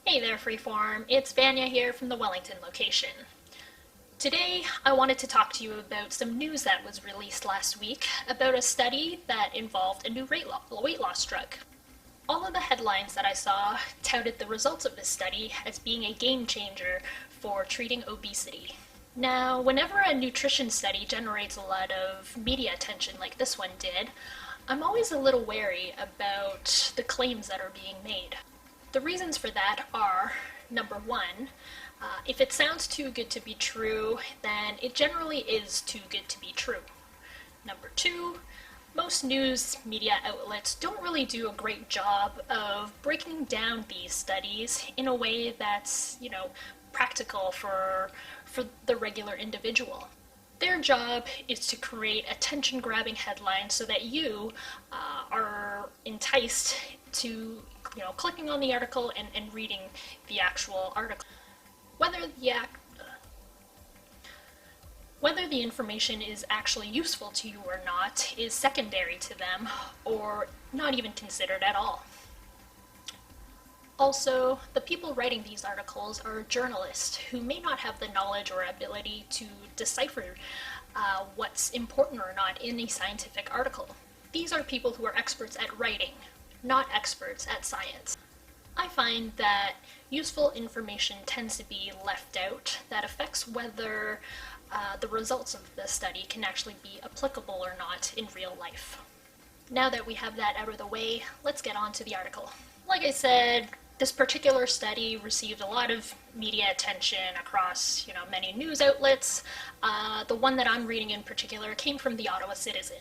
Hey there, Freeform. It's Vania here from the Wellington location. Today, I wanted to talk to you about some news that was released last week about a study that involved a new weight loss drug. All of the headlines that I saw touted the results of this study as being a game changer for treating obesity. Now, whenever a nutrition study generates a lot of media attention like this one did, I'm always a little wary about the claims that are being made. The reasons for that are, number one, if it sounds too good to be true, then it generally is too good to be true. Number two, most news media outlets don't really do a great job of breaking down these studies in a way that's, practical for the regular individual. Their job is to create attention-grabbing headlines so that you are enticed to, clicking on the article and reading the actual article. Whether the information is actually useful to you or not is secondary to them, or not even considered at all. Also, the people writing these articles are journalists who may not have the knowledge or ability to decipher what's important or not in a scientific article. These are people who are experts at writing, not experts at science. I find that useful information tends to be left out that affects whether the results of the study can actually be applicable or not in real life. Now that we have that out of the way, let's get on to the article. Like I said, this particular study received a lot of media attention across, many news outlets. The one that I'm reading in particular came from the Ottawa Citizen.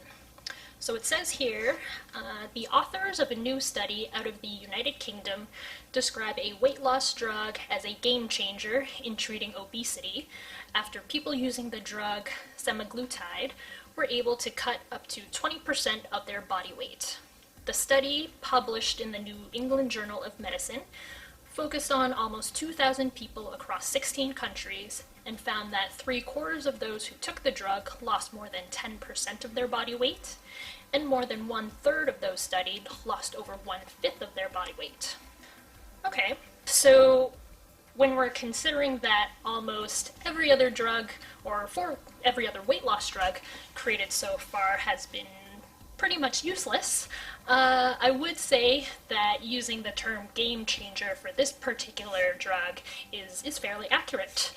So it says here, the authors of a new study out of the United Kingdom describe a weight loss drug as a game changer in treating obesity after people using the drug Semaglutide were able to cut up to 20% of their body weight. The study, published in the New England Journal of Medicine, focused on almost 2,000 people across 16 countries and found that 3/4 of those who took the drug lost more than 10% of their body weight, and more than 1/3 of those studied lost over 1/5 of their body weight. Okay, so when we're considering that almost every other drug, or for every other weight loss drug created so far has been pretty much useless, I would say that using the term game changer for this particular drug is fairly accurate.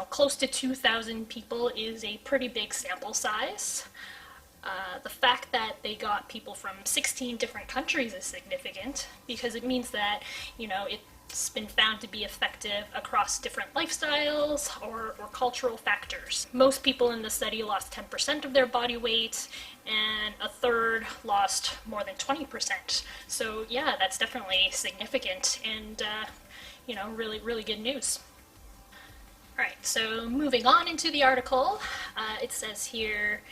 Close to 2,000 people is a pretty big sample size. The fact that they got people from 16 different countries is significant because it means that, it's been found to be effective across different lifestyles or cultural factors. Most people in the study lost 10% of their body weight, and 1/3 lost more than 20%. So yeah, that's definitely significant and, really, really good news. Alright, so moving on into the article, it says here,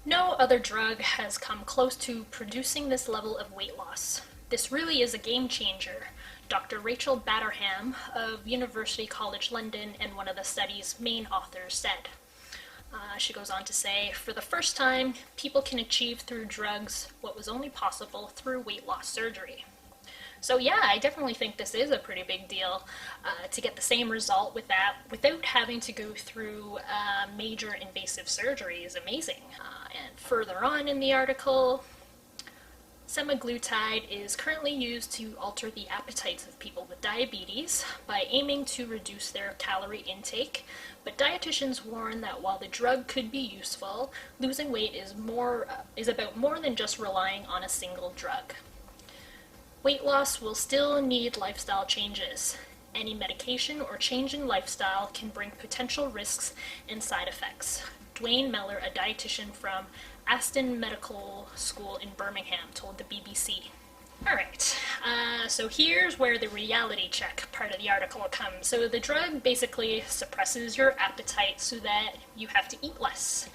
no other drug has come close to producing this level of weight loss. This really is a game changer, Dr. Rachel Batterham of University College London and one of the study's main authors said. She goes on to say, for the first time, people can achieve through drugs what was only possible through weight loss surgery. So yeah, I definitely think this is a pretty big deal to get the same result without having to go through major invasive surgery is amazing. And further on in the article, Semaglutide is currently used to alter the appetites of people with diabetes by aiming to reduce their calorie intake, but dietitians warn that while the drug could be useful, losing weight is about more than just relying on a single drug. Weight loss will still need lifestyle changes. Any medication or change in lifestyle can bring potential risks and side effects. Dwayne Meller, a dietitian from Aston Medical School in Birmingham, told the BBC. Alright, so here's where the reality check part of the article comes. So the drug basically suppresses your appetite so that you have to eat less.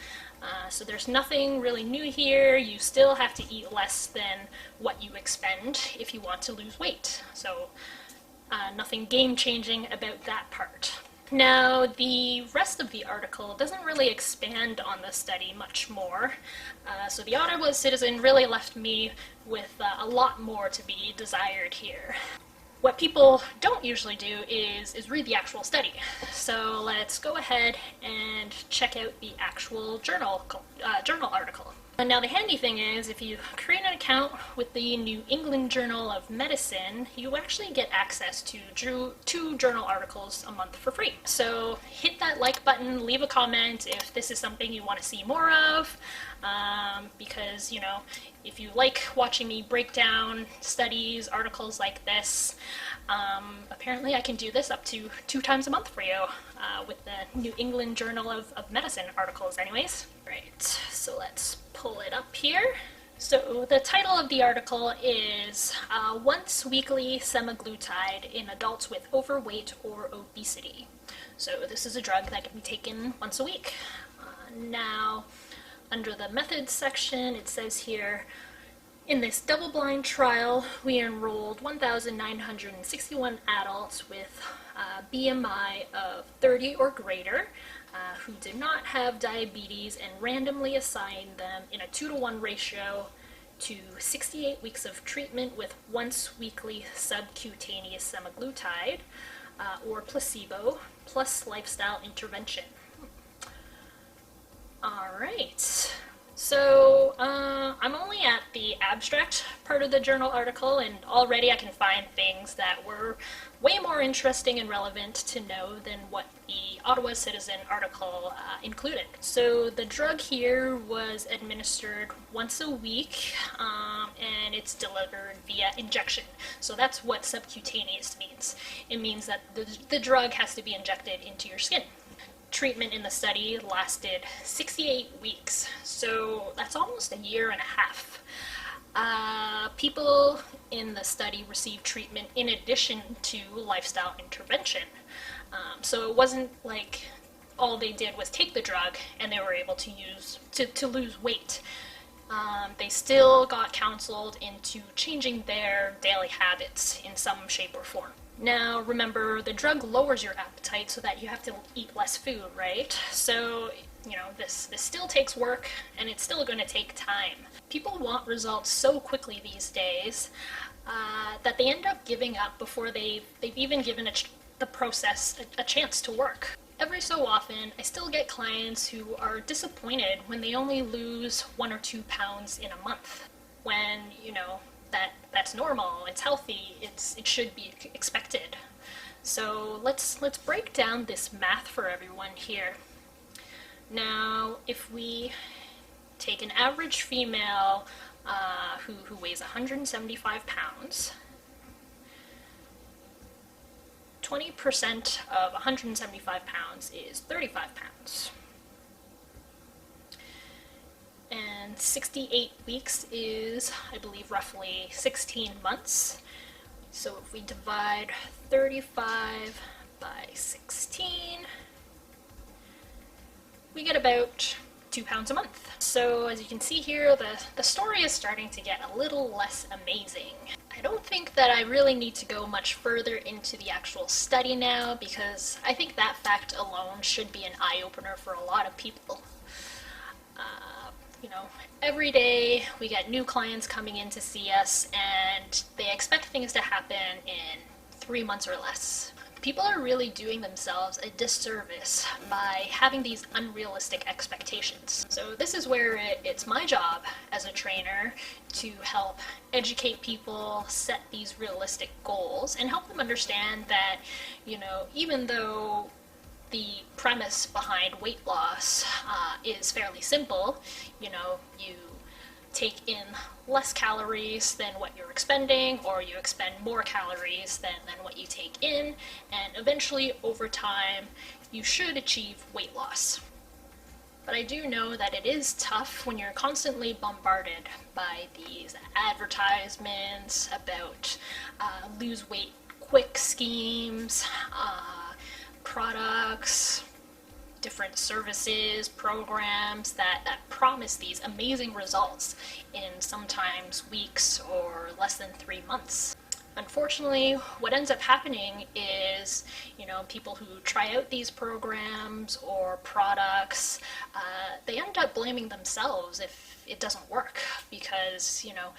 So there's nothing really new here. You still have to eat less than what you expend if you want to lose weight. So nothing game-changing about that part. Now, the rest of the article doesn't really expand on the study much more, so the Ottawa Citizen really left me with a lot more to be desired here. What people don't usually do is read the actual study. So let's go ahead and check out the actual journal article. And now the handy thing is, if you create an account with the New England Journal of Medicine, you actually get access to two journal articles a month for free. So hit that like button, leave a comment if this is something you want to see more of, because, you know, if you like watching me break down studies, articles like this, apparently I can do this up to 2 times a month for you, with the New England Journal of Medicine articles anyways. Right, so let's pull it up here. So the title of the article is Once Weekly Semaglutide in Adults with Overweight or Obesity. So this is a drug that can be taken once a week. Now, under the methods section, it says here, in this double-blind trial, we enrolled 1,961 adults with BMI of 30 or greater who did not have diabetes and randomly assigned them in a 2-to-1 ratio to 68 weeks of treatment with once-weekly subcutaneous semaglutide or placebo plus lifestyle intervention. All right. So I'm only at the abstract part of the journal article, and already I can find things that were way more interesting and relevant to know than what the Ottawa Citizen article included. So the drug here was administered once a week, and it's delivered via injection. So that's what subcutaneous means. It means that the drug has to be injected into your skin. Treatment in the study lasted 68 weeks, so that's almost a year and a half. People in the study received treatment in addition to lifestyle intervention. So it wasn't like all they did was take the drug and they were able to lose weight. They still got counseled into changing their daily habits in some shape or form. Now, remember, the drug lowers your appetite so that you have to eat less food, right? So, you know, this still takes work, and it's still going to take time. People want results so quickly these days that they end up giving up before they've even given the process a chance to work. Every so often, I still get clients who are disappointed when they only lose 1 or 2 pounds in a month, when, you know, that's normal, it's healthy, it should be expected. So let's break down this math for everyone here. Now, if we take an average female who weighs 175 pounds, 20% of 175 pounds is 35 pounds. And 68 weeks is, I believe, roughly 16 months. So if we divide 35 by 16, we get about 2 pounds a month. So as you can see here, the story is starting to get a little less amazing. I don't think that I really need to go much further into the actual study now, because I think that fact alone should be an eye-opener for a lot of people. You know, every day we get new clients coming in to see us, and they expect things to happen in 3 months or less. People are really doing themselves a disservice by having these unrealistic expectations. So this is where it's my job as a trainer to help educate people, set these realistic goals, and help them understand that, you know, even though the premise behind weight loss is fairly simple, you know, you take in less calories than what you're expending, or you expend more calories than what you take in, and eventually over time you should achieve weight loss. But I do know that it is tough when you're constantly bombarded by these advertisements about lose weight quick schemes, products, different services, programs that promise these amazing results in sometimes weeks or less than 3 months. Unfortunately, what ends up happening is, you know, people who try out these programs or products, they end up blaming themselves if it doesn't work, because, you know,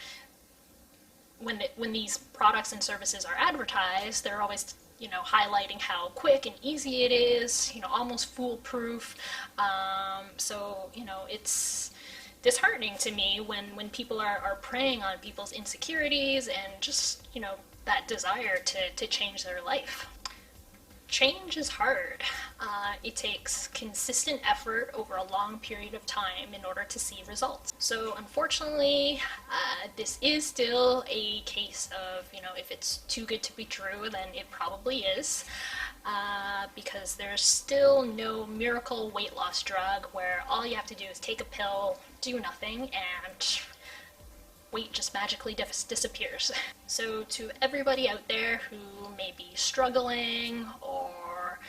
when these products and services are advertised, they're always highlighting how quick and easy it is, almost foolproof. So it's disheartening to me when people are preying on people's insecurities and just that desire to change their life. Change is hard. It takes consistent effort over a long period of time in order to see results. So unfortunately, this is still a case of, if it's too good to be true, then it probably is. Because there's still no miracle weight loss drug where all you have to do is take a pill, do nothing, and weight just magically disappears. So to everybody out there who may be struggling or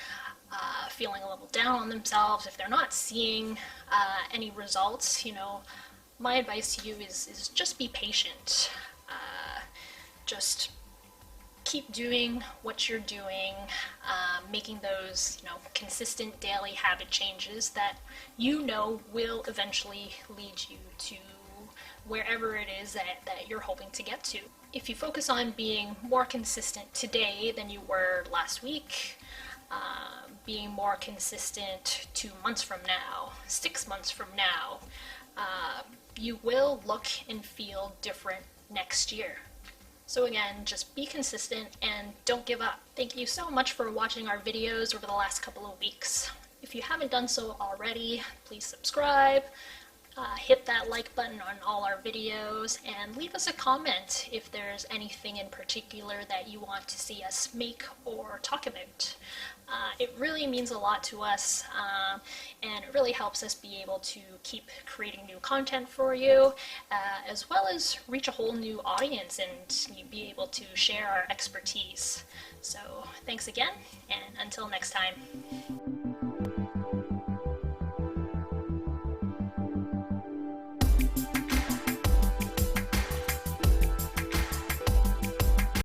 feeling a little down on themselves, if they're not seeing any results, my advice to you is just be patient. Just keep doing what you're doing, making those consistent daily habit changes that will eventually lead you to wherever it is that you're hoping to get to. If you focus on being more consistent today than you were last week, being more consistent 2 months from now, 6 months from now, you will look and feel different next year. So again, just be consistent and don't give up. Thank you so much for watching our videos over the last couple of weeks. If you haven't done so already, please subscribe, hit that like button on all our videos, and leave us a comment if there's anything in particular that you want to see us make or talk about. It really means a lot to us, and it really helps us be able to keep creating new content for you, as well as reach a whole new audience and be able to share our expertise. So thanks again, and until next time.